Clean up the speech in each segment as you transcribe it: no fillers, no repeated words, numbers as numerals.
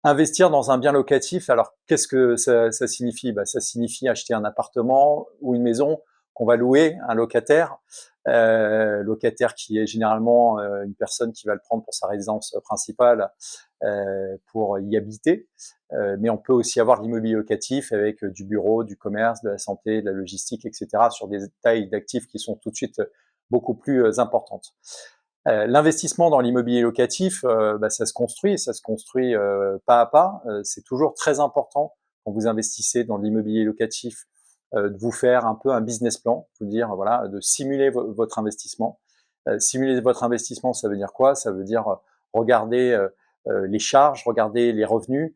Investir dans un bien locatif, alors qu'est-ce que ça signifie? Ça signifie acheter un appartement ou une maison qu'on va louer à un locataire, locataire qui est généralement une personne qui va le prendre pour sa résidence principale, pour y habiter. Mais on peut aussi avoir de l'immobilier locatif avec du bureau, du commerce, de la santé, de la logistique, etc., sur des tailles d'actifs qui sont tout de suite beaucoup plus importantes. L'investissement dans l'immobilier locatif, ça se construit pas à pas. C'est toujours très important quand vous investissez dans l'immobilier locatif de vous faire un peu un business plan, vous dire voilà, de simuler votre investissement. Simuler votre investissement, ça veut dire quoi? Ça veut dire regarder les charges, regarder les revenus.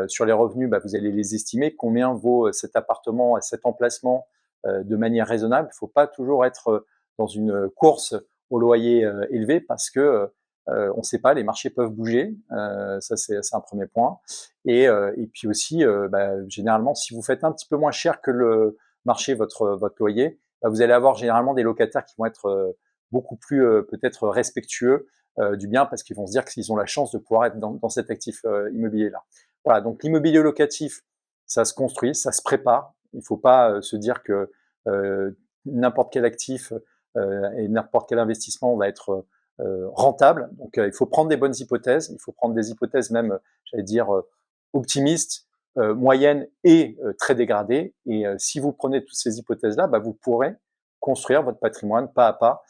Sur les revenus, vous allez les estimer. Combien vaut cet appartement, cet emplacement de manière raisonnable? Il ne faut pas toujours être dans une course au loyer élevé parce que on ne sait pas, les marchés peuvent bouger. Ça, c'est un premier point. Et puis aussi, généralement, si vous faites un petit peu moins cher que le marché votre loyer, vous allez avoir généralement des locataires qui vont être beaucoup plus peut-être respectueux du bien parce qu'ils vont se dire qu'ils ont la chance de pouvoir être dans cet actif immobilier-là. Voilà, donc l'immobilier locatif, ça se construit, ça se prépare. Il ne faut pas se dire que n'importe quel actif et n'importe quel investissement va être rentable. Donc, il faut prendre des bonnes hypothèses. Il faut prendre des hypothèses même, j'allais dire, optimistes, moyennes et très dégradées. Et si vous prenez toutes ces hypothèses-là, vous pourrez construire votre patrimoine pas à pas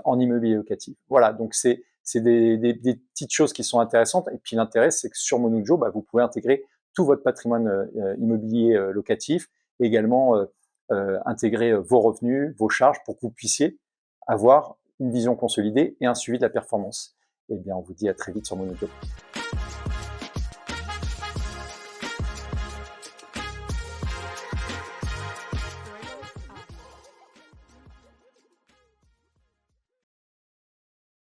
en immobilier locatif. Voilà, donc c'est des petites choses qui sont intéressantes. Et puis l'intérêt, c'est que sur Monujo, vous pouvez intégrer tout votre patrimoine immobilier locatif et également intégrer vos revenus, vos charges pour que vous puissiez avoir une vision consolidée et un suivi de la performance. Eh bien, on vous dit à très vite sur Monujo.